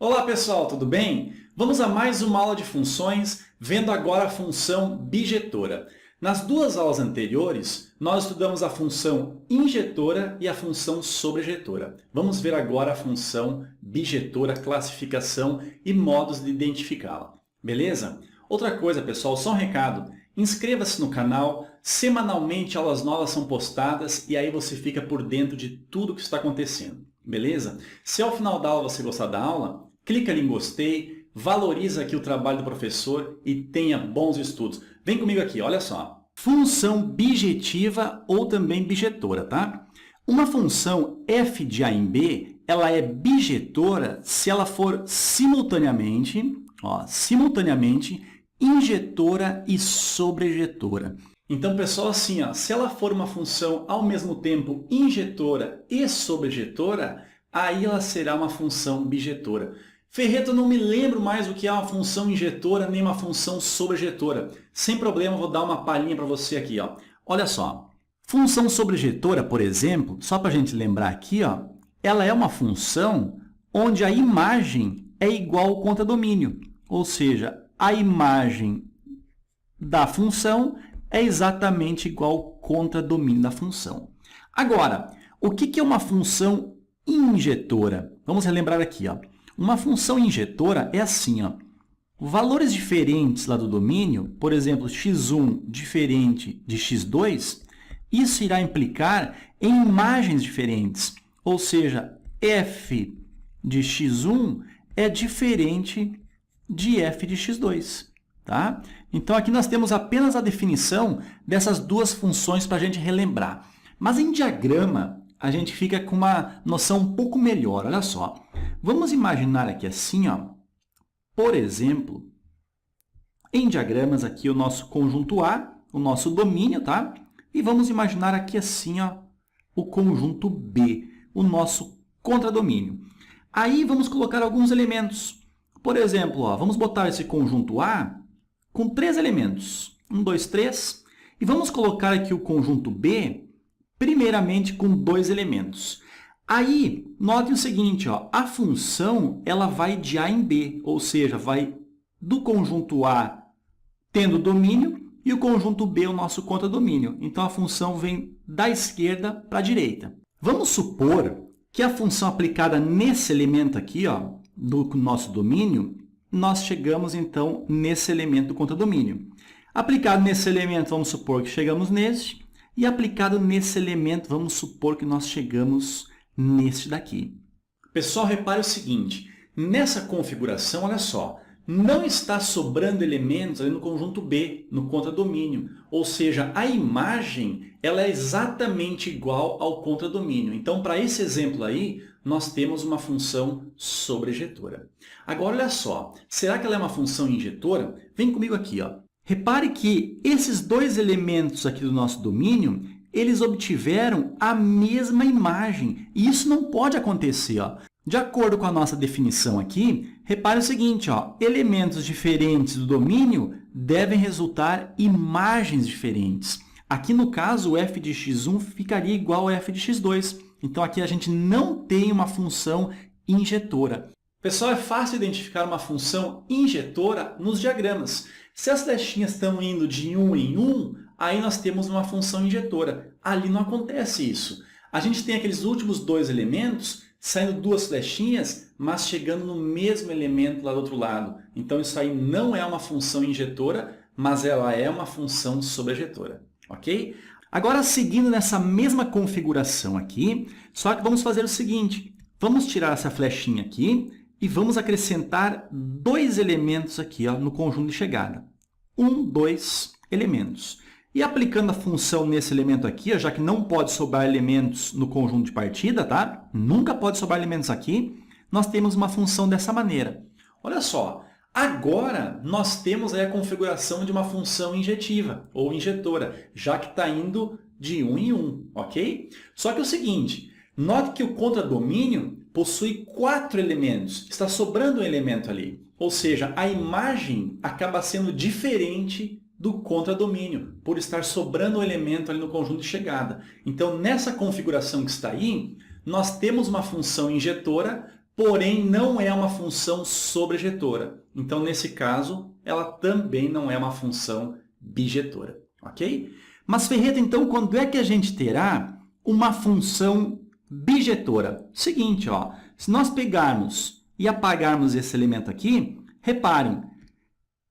Olá pessoal, tudo bem? Vamos a mais uma aula de funções, vendo agora a função bijetora. Nas duas aulas anteriores, nós estudamos a função injetora e a função sobrejetora. Vamos ver agora a função bijetora, classificação e modos de identificá-la. Beleza? Outra coisa, pessoal, só um recado. Inscreva-se no canal, semanalmente aulas novas são postadas e aí você fica por dentro de tudo que está acontecendo. Beleza? Se ao final da aula você gostar da aula, clica ali em gostei, valoriza aqui o trabalho do professor e tenha bons estudos. Vem comigo aqui, olha só. Função bijetiva ou também bijetora, tá? Uma função f de a em b, ela é bijetora se ela for simultaneamente injetora e sobrejetora. Então, pessoal, assim, se ela for uma função ao mesmo tempo injetora e sobrejetora, aí ela será uma função bijetora. Ferreto, eu não me lembro mais o que é uma função injetora nem uma função sobrejetora. Sem problema, vou dar uma palhinha para você aqui. Olha só, função sobrejetora, por exemplo, só para a gente lembrar aqui, ela é uma função onde a imagem é igual ao contradomínio. Ou seja, a imagem da função é exatamente igual ao contradomínio da função. Agora, o que é uma função injetora? Vamos relembrar aqui. Uma função injetora é assim. Valores diferentes lá do domínio, por exemplo, x1 diferente de x2, isso irá implicar em imagens diferentes. Ou seja, f de x1 é diferente de f de x2. Tá? Então, aqui nós temos apenas a definição dessas duas funções para a gente relembrar. Mas em diagrama, a gente fica com uma noção um pouco melhor. Olha só. Vamos imaginar aqui assim, por exemplo, em diagramas aqui o nosso conjunto A, o nosso domínio, tá? E vamos imaginar aqui assim, o conjunto B, o nosso contradomínio. Aí vamos colocar alguns elementos. Por exemplo, vamos botar esse conjunto A com 3 elementos. 1, 2, 3. E vamos colocar aqui o conjunto B, primeiramente com 2 elementos. Aí, notem o seguinte, a função ela vai de A em B, ou seja, vai do conjunto A tendo domínio e o conjunto B o nosso contradomínio. Então, a função vem da esquerda para a direita. Vamos supor que a função aplicada nesse elemento aqui, do nosso domínio, nós chegamos, então, nesse elemento do contradomínio. Aplicado nesse elemento, vamos supor que chegamos neste, e aplicado nesse elemento, vamos supor que nós chegamos neste daqui. Pessoal, repare o seguinte, nessa configuração, olha só, não está sobrando elementos ali no conjunto B, no contradomínio. Ou seja, a imagem ela é exatamente igual ao contradomínio. Então, para esse exemplo aí, nós temos uma função sobrejetora. Agora, olha só, será que ela é uma função injetora? Vem comigo aqui. Repare que esses 2 elementos aqui do nosso domínio, eles obtiveram a mesma imagem. E isso não pode acontecer. De acordo com a nossa definição aqui, repare o seguinte, elementos diferentes do domínio devem resultar imagens diferentes. Aqui, no caso, o f de x1 ficaria igual ao f de x2. Então, aqui a gente não tem uma função injetora. Pessoal, é fácil identificar uma função injetora nos diagramas. Se as flechinhas estão indo de 1 em 1, aí nós temos uma função injetora. Ali não acontece isso. A gente tem aqueles últimos 2 elementos saindo 2 flechinhas, mas chegando no mesmo elemento lá do outro lado. Então, isso aí não é uma função injetora, mas ela é uma função sobrejetora. Ok? Agora, seguindo nessa mesma configuração aqui, só que vamos fazer o seguinte. Vamos tirar essa flechinha aqui e vamos acrescentar 2 elementos aqui no conjunto de chegada. 1, 2 elementos. E aplicando a função nesse elemento aqui, já que não pode sobrar elementos no conjunto de partida, tá? Nunca pode sobrar elementos aqui, nós temos uma função dessa maneira. Olha só, agora nós temos aí a configuração de uma função injetiva ou injetora, já que está indo de 1 em 1, ok? Só que é o seguinte, note que o contradomínio possui 4 elementos, está sobrando um elemento ali. Ou seja, a imagem acaba sendo diferente do contradomínio, por estar sobrando um elemento ali no conjunto de chegada. Então, nessa configuração que está aí, nós temos uma função injetora porém não é uma função sobrejetora. Então, nesse caso, ela também não é uma função bijetora, ok? Mas, Ferreta, então, quando é que a gente terá uma função bijetora? Seguinte, ó, se nós pegarmos e apagarmos esse elemento aqui, reparem,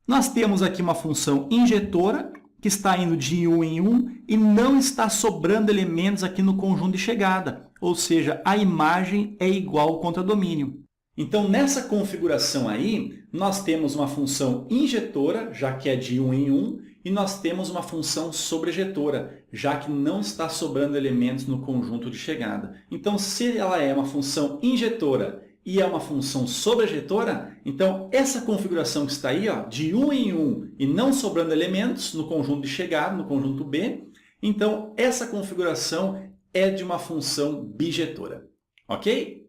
nós temos aqui uma função injetora, que está indo de 1 em 1 e não está sobrando elementos aqui no conjunto de chegada, ou seja, a imagem é igual ao contradomínio. Então, nessa configuração aí, nós temos uma função injetora, já que é de 1 em 1, e nós temos uma função sobrejetora, já que não está sobrando elementos no conjunto de chegada. Então, se ela é uma função injetora e é uma função sobrejetora, então essa configuração que está aí, ó, de 1 em 1 e não sobrando elementos no conjunto de chegada, no conjunto B, então essa configuração é de uma função bijetora, ok?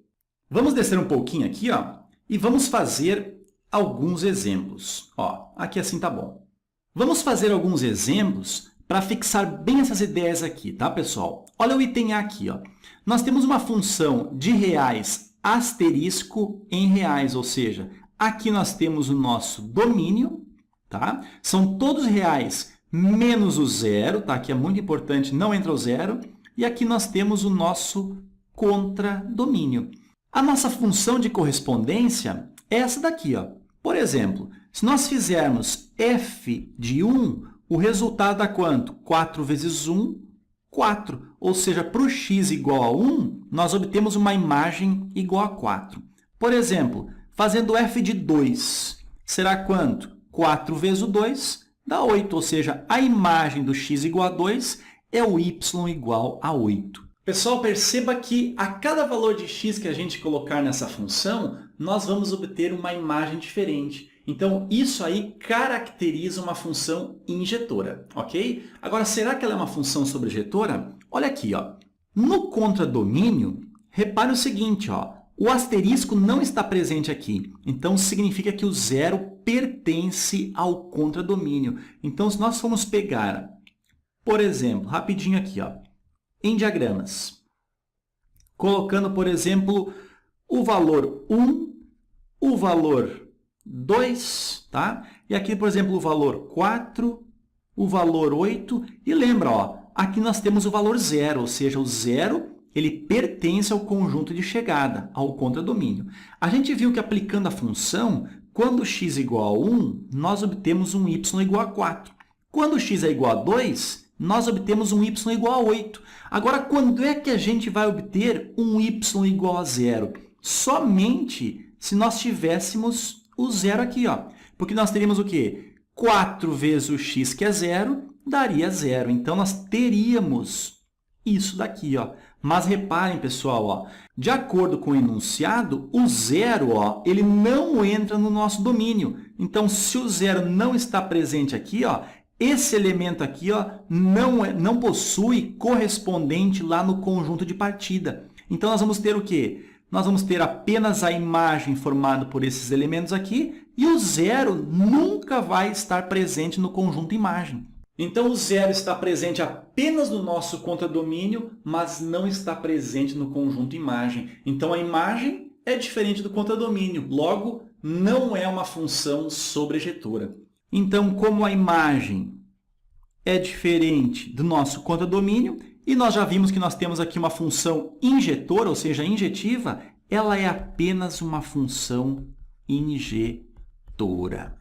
Vamos descer um pouquinho aqui, ó, e vamos fazer alguns exemplos. Ó, aqui assim tá bom. Vamos fazer alguns exemplos para fixar bem essas ideias aqui, tá, pessoal? Olha o item A aqui, ó. Nós temos uma função de reais asterisco em reais, ou seja, aqui nós temos o nosso domínio, tá? São todos reais menos o zero, tá? Aqui é muito importante, não entra o zero. E aqui nós temos o nosso contradomínio. A nossa função de correspondência é essa daqui, ó. Por exemplo, se nós fizermos f de 1, o resultado dá quanto? 4 vezes 1, 4. Ou seja, para o x igual a 1, nós obtemos uma imagem igual a 4. Por exemplo, fazendo f de 2, será quanto? 4 vezes o 2 dá 8, ou seja, a imagem do x igual a 2 é o y igual a 8. Pessoal, perceba que a cada valor de x que a gente colocar nessa função, nós vamos obter uma imagem diferente. Então, isso aí caracteriza uma função injetora, ok? Agora, será que ela é uma função sobrejetora? Olha aqui, ó. No contradomínio, repare o seguinte, ó. O asterisco não está presente aqui. Então, significa que o zero pertence ao contradomínio. Então, se nós formos pegar, por exemplo, rapidinho aqui, ó, em diagramas, colocando, por exemplo, o valor 1, o valor 2, tá? E aqui, por exemplo, o valor 4, o valor 8. E lembra, ó, aqui nós temos o valor 0, ou seja, o 0 ele pertence ao conjunto de chegada, ao contradomínio. A gente viu que aplicando a função, quando x é igual a 1, nós obtemos um y igual a 4. Quando x é igual a 2, nós obtemos um y igual a 8. Agora, quando é que a gente vai obter um y igual a 0? Somente se nós tivéssemos o zero aqui, ó. Porque nós teríamos o quê? 4 vezes o x, que é 0, daria 0. Então, nós teríamos isso daqui, ó. Mas reparem, pessoal, ó, de acordo com o enunciado, o zero, ó, ele não entra no nosso domínio. Então, se o zero não está presente aqui, ó, esse elemento aqui, ó, não possui correspondente lá no conjunto de partida. Então, nós vamos ter o quê? Nós vamos ter apenas a imagem formada por esses elementos aqui e o zero nunca vai estar presente no conjunto imagem. Então, o zero está presente apenas no nosso contradomínio, mas não está presente no conjunto imagem. Então, a imagem é diferente do contradomínio, logo, não é uma função sobrejetora. Então, como a imagem é diferente do nosso contradomínio, e nós já vimos que nós temos aqui uma função injetora, ou seja, injetiva, ela é apenas uma função injetora.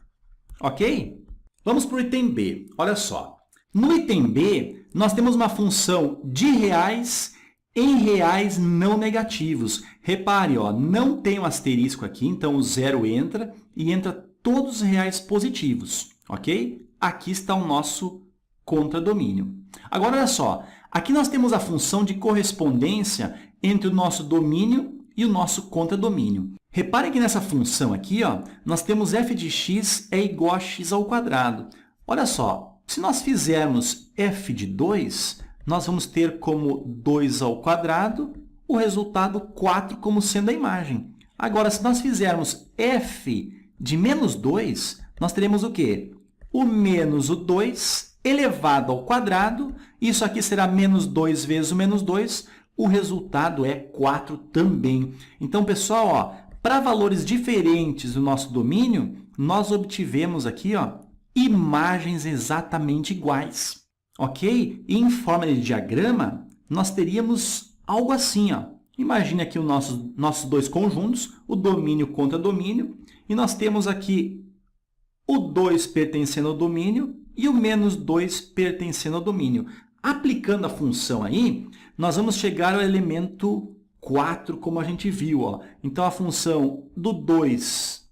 Ok? Vamos para o item B. Olha só. No item B, nós temos uma função de reais em reais não negativos. Repare, ó, não tem um asterisco aqui, então o zero entra e entra todos os reais positivos. Ok? Aqui está o nosso contradomínio. Agora, olha só. Aqui nós temos a função de correspondência entre o nosso domínio e o nosso contradomínio. Reparem que nessa função aqui, ó, nós temos f de x é igual a x ao quadrado. Olha só, se nós fizermos f de 2, nós vamos ter como 2 ao quadrado, o resultado 4 como sendo a imagem. Agora, se nós fizermos f de menos 2, nós teremos o quê? O menos o 2 elevado ao quadrado, isso aqui será menos 2 vezes o menos 2, o resultado é 4 também. Então, pessoal, ó, para valores diferentes do nosso domínio, nós obtivemos aqui, ó, imagens exatamente iguais, ok? E em forma de diagrama, nós teríamos algo assim, ó. Imagine aqui os nossos dois conjuntos, o domínio contra domínio, e nós temos aqui o 2 pertencendo ao domínio e o menos 2 pertencendo ao domínio. Aplicando a função aí, nós vamos chegar ao elemento 4, como a gente viu, ó. Então, a função do 2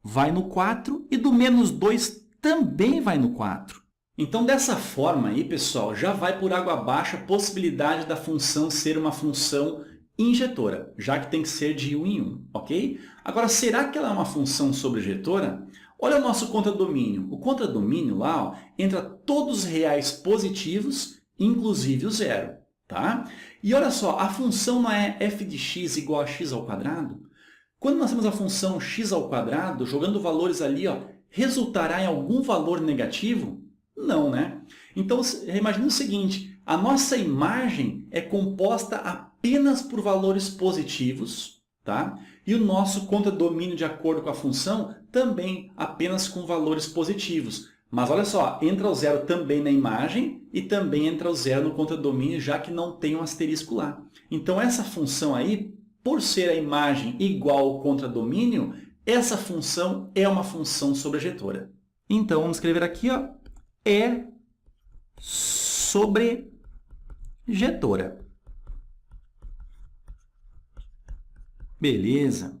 vai no 4 e do menos 2 também vai no 4. Então, dessa forma aí, pessoal, já vai por água abaixo a possibilidade da função ser uma função injetora, já que tem que ser de 1 em 1, ok? Agora, será que ela é uma função sobrejetora? Olha o nosso contradomínio. O contradomínio lá, ó, entra todos os reais positivos, inclusive o zero, tá? E olha só, a função não é f de x igual a x ao quadrado? Quando nós temos a função x ao quadrado, jogando valores ali, ó, resultará em algum valor negativo? Não, né? Então, imagine o seguinte, a nossa imagem é composta apenas por valores positivos, tá? E o nosso contradomínio, de acordo com a função, também apenas com valores positivos. Mas olha só, entra o zero também na imagem e também entra o zero no contradomínio, já que não tem um asterisco lá. Então, essa função aí, por ser a imagem igual ao contradomínio, essa função é uma função sobrejetora. Então, vamos escrever aqui, ó, é sobrejetora. Beleza.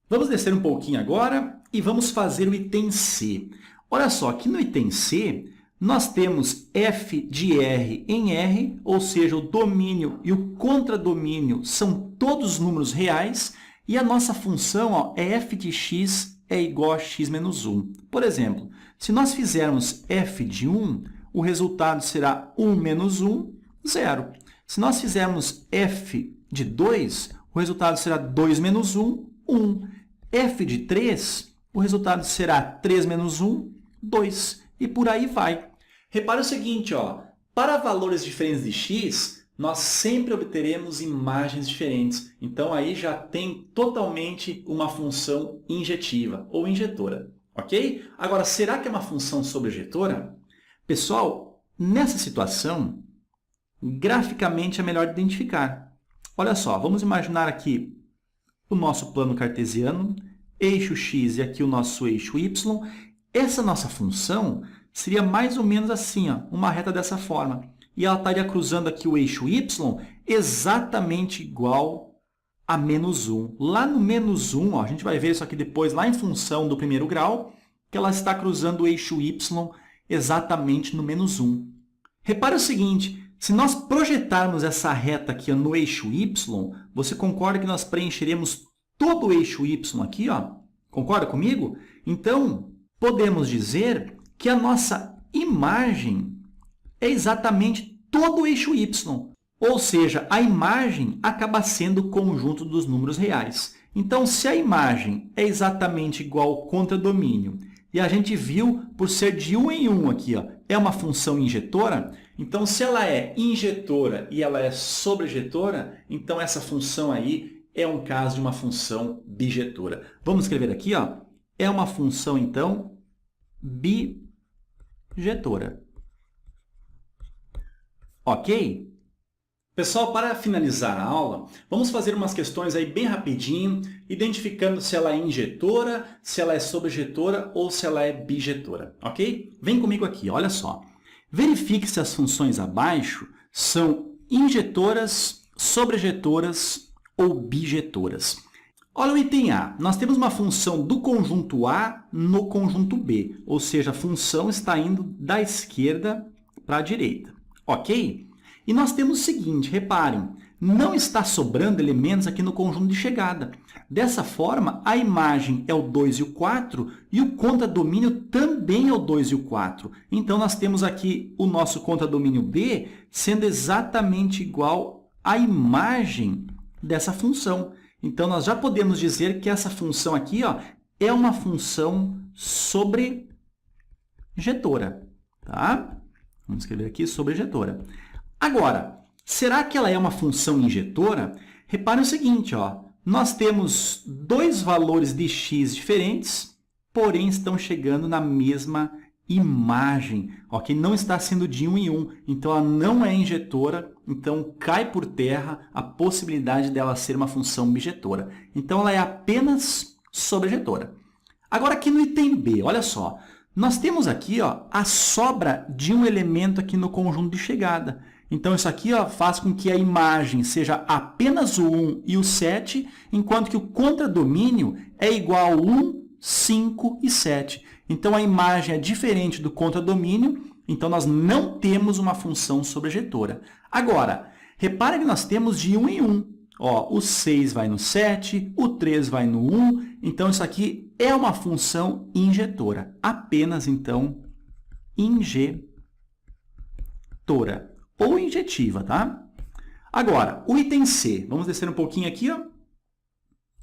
Vamos descer um pouquinho agora e vamos fazer o item C. Olha só, aqui no item C, nós temos f de r em R, ou seja, o domínio e o contradomínio são todos números reais, e a nossa função, ó, é f de x é igual a x menos 1. Por exemplo, se nós fizermos f de 1, o resultado será 1 menos 1, 0. Se nós fizermos f de 2, o resultado será 2 menos 1, 1. f de 3, o resultado será 3 menos 1, 2. E por aí vai. Repare o seguinte, ó, para valores diferentes de x, nós sempre obteremos imagens diferentes. Então, aí já tem totalmente uma função injetiva ou injetora, ok? Agora, será que é uma função sobrejetora? Pessoal, nessa situação, graficamente é melhor identificar. Olha só, vamos imaginar aqui o nosso plano cartesiano, eixo x e aqui o nosso eixo y. Essa nossa função seria mais ou menos assim, ó, uma reta dessa forma. E ela estaria cruzando aqui o eixo y exatamente igual a menos 1. Lá no menos 1, ó, a gente vai ver isso aqui depois, lá em função do primeiro grau, que ela está cruzando o eixo y exatamente no menos 1. Repare o seguinte, se nós projetarmos essa reta aqui no eixo y, você concorda que nós preencheremos todo o eixo y aqui, ó? Concorda comigo? Então, podemos dizer que a nossa imagem é exatamente todo o eixo y, ou seja, a imagem acaba sendo o conjunto dos números reais. Então, se a imagem é exatamente igual ao contradomínio, e a gente viu por ser de 1 em 1 aqui, ó, é uma função injetora, então, se ela é injetora e ela é sobrejetora, então essa função aí é um caso de uma função bijetora. Vamos escrever aqui, ó, é uma função, então, bijetora. Ok? Pessoal, para finalizar a aula, vamos fazer umas questões aí bem rapidinho, identificando se ela é injetora, se ela é sobrejetora ou se ela é bijetora, ok? Vem comigo aqui, olha só. Verifique se as funções abaixo são injetoras, sobrejetoras ou bijetoras. Olha o item A. Nós temos uma função do conjunto A no conjunto B, ou seja, a função está indo da esquerda para a direita, ok? E nós temos o seguinte, reparem, não está sobrando elementos aqui no conjunto de chegada. Dessa forma, a imagem é o 2 e o 4 e o contradomínio também é o 2 e o 4. Então, nós temos aqui o nosso contradomínio B sendo exatamente igual à imagem dessa função. Então, nós já podemos dizer que essa função aqui, ó, é uma função sobrejetora. Tá? Vamos escrever aqui sobrejetora. Agora, será que ela é uma função injetora? Repare o seguinte, ó, nós temos dois valores de x diferentes, porém estão chegando na mesma imagem, ok? Não está sendo de 1 em 1, então ela não é injetora, então cai por terra a possibilidade dela ser uma função bijetora. Então ela é apenas sobrejetora. Agora aqui no item B, olha só, nós temos aqui a sobra de um elemento aqui no conjunto de chegada. Então isso aqui faz com que a imagem seja apenas o 1 e o 7, enquanto que o contradomínio é igual a 1, 5 e 7. Então, a imagem é diferente do contradomínio, então nós não temos uma função sobrejetora. Agora, repare que nós temos de 1 em 1. O 6 vai no 7, o 3 vai no 1, então isso aqui é uma função injetora. Apenas, então, injetora ou injetiva, tá? Agora, o item C. Vamos descer um pouquinho aqui,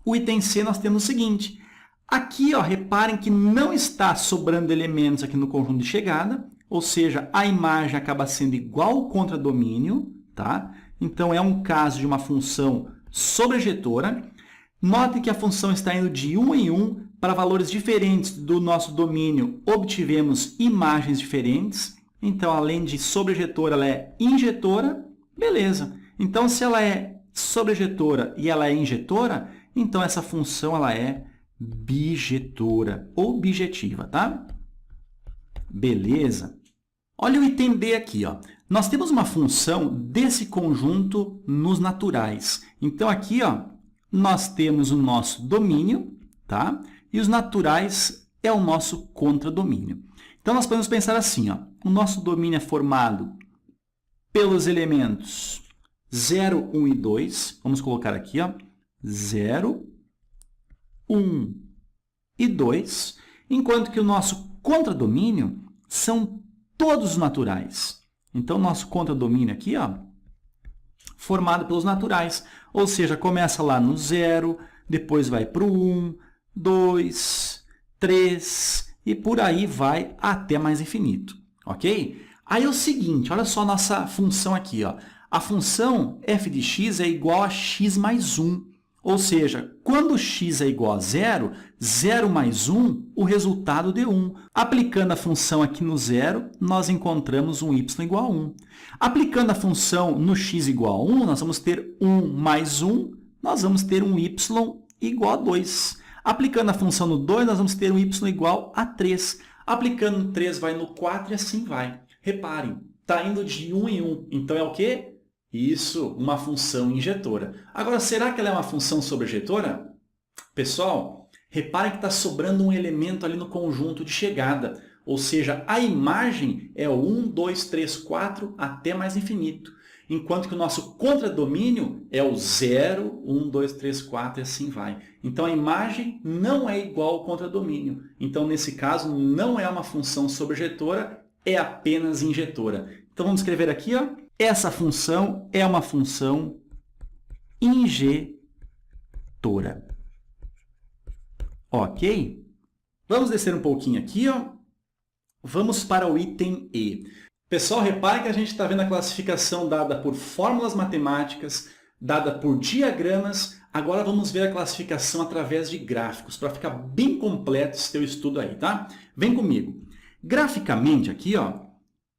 O item C nós temos o seguinte. Aqui, reparem que não está sobrando elementos aqui no conjunto de chegada, ou seja, a imagem acaba sendo igual ao contradomínio, tá? Então, é um caso de uma função sobrejetora. Note que a função está indo de 1 em 1 para valores diferentes do nosso domínio, obtivemos imagens diferentes. Então, além de sobrejetora, ela é injetora. Beleza. Então, se ela é sobrejetora e ela é injetora, então essa função ela é bijetora ou bijetiva, tá? Beleza. Olha o item D aqui, Nós temos uma função desse conjunto nos naturais. Então, aqui, nós temos o nosso domínio, tá? E os naturais é o nosso contradomínio. Então, nós podemos pensar assim, o nosso domínio é formado pelos elementos 0, 1 e 2. Vamos colocar aqui, 0, 1 e 2, enquanto que o nosso contradomínio são todos os naturais. Então, nosso contradomínio aqui, formado pelos naturais, ou seja, começa lá no 0, depois vai para o 1, 2, 3 e por aí vai até mais infinito, ok? Aí é o seguinte, olha só a nossa função aqui, A função f de x é igual a x mais 1. Ou seja, quando x é igual a 0, 0 mais 1, o resultado deu 1. Aplicando a função aqui no 0, nós encontramos um y igual a 1. Aplicando a função no x igual a 1, nós vamos ter 1 mais 1, nós vamos ter um y igual a 2. Aplicando a função no 2, nós vamos ter um y igual a 3. Aplicando no 3, vai no 4 e assim vai. Reparem, está indo de 1 em 1. Então, é o quê? Isso, uma função injetora. Agora, será que ela é uma função sobrejetora? Pessoal, reparem que está sobrando um elemento ali no conjunto de chegada. Ou seja, a imagem é o 1, 2, 3, 4 até mais infinito. Enquanto que o nosso contradomínio é o 0, 1, 2, 3, 4 e assim vai. Então, a imagem não é igual ao contradomínio. Então, nesse caso, não é uma função sobrejetora, é apenas injetora. Então, vamos escrever aqui, Essa função é uma função injetora. Ok? Vamos descer um pouquinho aqui, Vamos para o item E. Pessoal, repare que a gente está vendo a classificação dada por fórmulas matemáticas, dada por diagramas. Agora vamos ver a classificação através de gráficos, para ficar bem completo esse teu estudo aí, tá? Vem comigo. Graficamente aqui,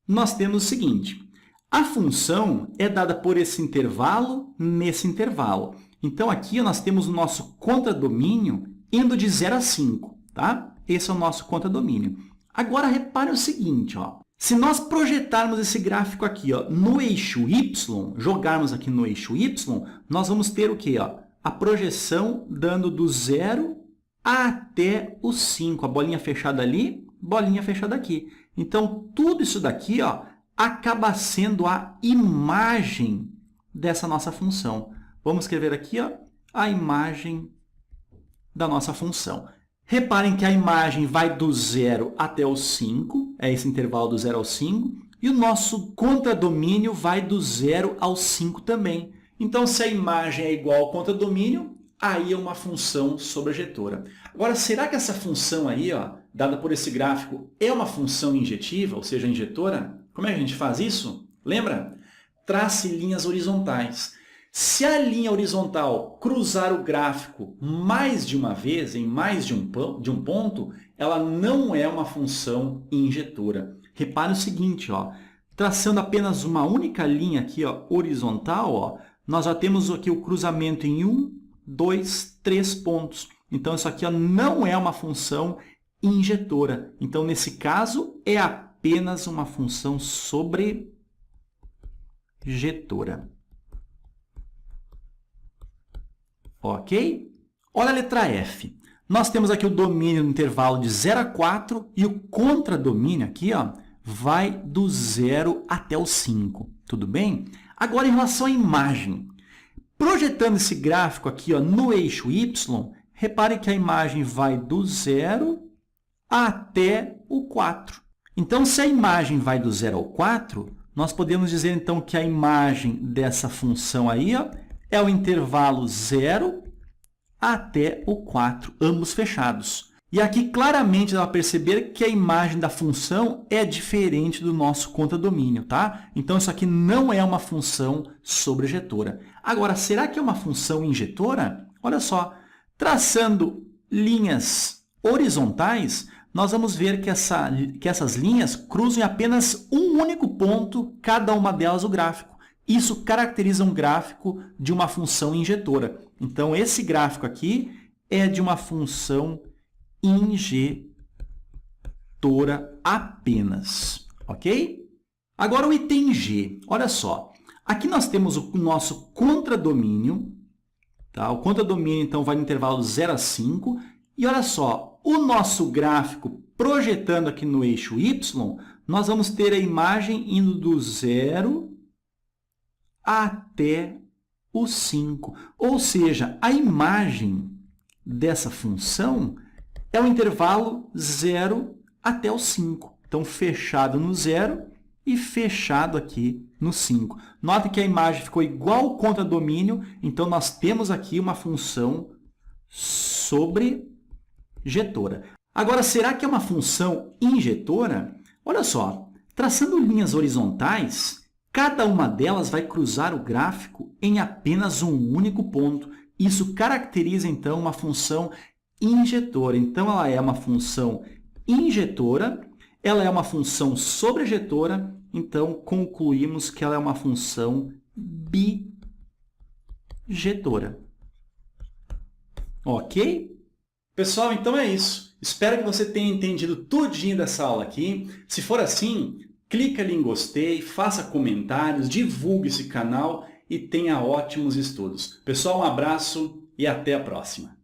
nós temos o seguinte. A função é dada por esse intervalo nesse intervalo. Então, aqui nós temos o nosso contradomínio indo de 0 a 5, tá? Esse é o nosso contradomínio. Agora, repare o seguinte, Se nós projetarmos esse gráfico aqui, no eixo y, jogarmos aqui no eixo y, nós vamos ter o quê? A projeção dando do 0 até o 5. A bolinha fechada ali, bolinha fechada aqui. Então, tudo isso daqui, acaba sendo a imagem dessa nossa função. Vamos escrever aqui, a imagem da nossa função. Reparem que a imagem vai do 0 até o 5, é esse intervalo do 0 ao 5, e o nosso contradomínio vai do 0 ao 5 também. Então, se a imagem é igual ao contradomínio, aí é uma função sobrejetora. Agora, será que essa função aí, dada por esse gráfico, é uma função injetiva, ou seja, injetora? Como é que a gente faz isso? Lembra? Trace linhas horizontais. Se a linha horizontal cruzar o gráfico mais de uma vez, em mais de um ponto, ela não é uma função injetora. Repare o seguinte, ó, traçando apenas uma única linha aqui, ó, horizontal, ó, nós já temos aqui o cruzamento em 1, 2, 3 pontos. Então, isso aqui ó, não é uma função injetora. Então, nesse caso, é apenas uma função sobrejetora. Ok? Olha a letra F. Nós temos aqui o domínio no intervalo de 0 a 4 e o contradomínio aqui ó, vai do 0 até o 5. Tudo bem? Agora, em relação à imagem. Projetando esse gráfico aqui ó, no eixo Y, repare que a imagem vai do 0 até o 4. Então, se a imagem vai do 0 ao 4, nós podemos dizer então que a imagem dessa função aí ó, é o intervalo 0 até o 4, ambos fechados. E aqui claramente dá para perceber que a imagem da função é diferente do nosso contradomínio, tá? Então, isso aqui não é uma função sobrejetora. Agora, será que é uma função injetora? Olha só, traçando linhas horizontais, nós vamos ver que essas linhas cruzam em apenas um único ponto, cada uma delas o gráfico. Isso caracteriza um gráfico de uma função injetora. Então, esse gráfico aqui é de uma função injetora apenas. Ok? Agora, o item G. Olha só. Aqui nós temos o nosso contradomínio. Tá? O contradomínio, então, vai no intervalo 0 a 5. E olha só, o nosso gráfico projetando aqui no eixo Y, nós vamos ter a imagem indo do 0 até o 5. Ou seja, a imagem dessa função é o intervalo 0 até o 5. Então, fechado no 0 e fechado aqui no 5. Note que a imagem ficou igual ao contradomínio, então nós temos aqui uma função sobrejetora. Agora, será que é uma função injetora? Olha só, traçando linhas horizontais, cada uma delas vai cruzar o gráfico em apenas um único ponto. Isso caracteriza, então, uma função injetora. Então, ela é uma função injetora, ela é uma função sobrejetora, então, concluímos que ela é uma função bijetora. Ok? Pessoal, então é isso. Espero que você tenha entendido tudinho dessa aula aqui. Se for assim, clica ali em gostei, faça comentários, divulgue esse canal e tenha ótimos estudos. Pessoal, um abraço e até a próxima.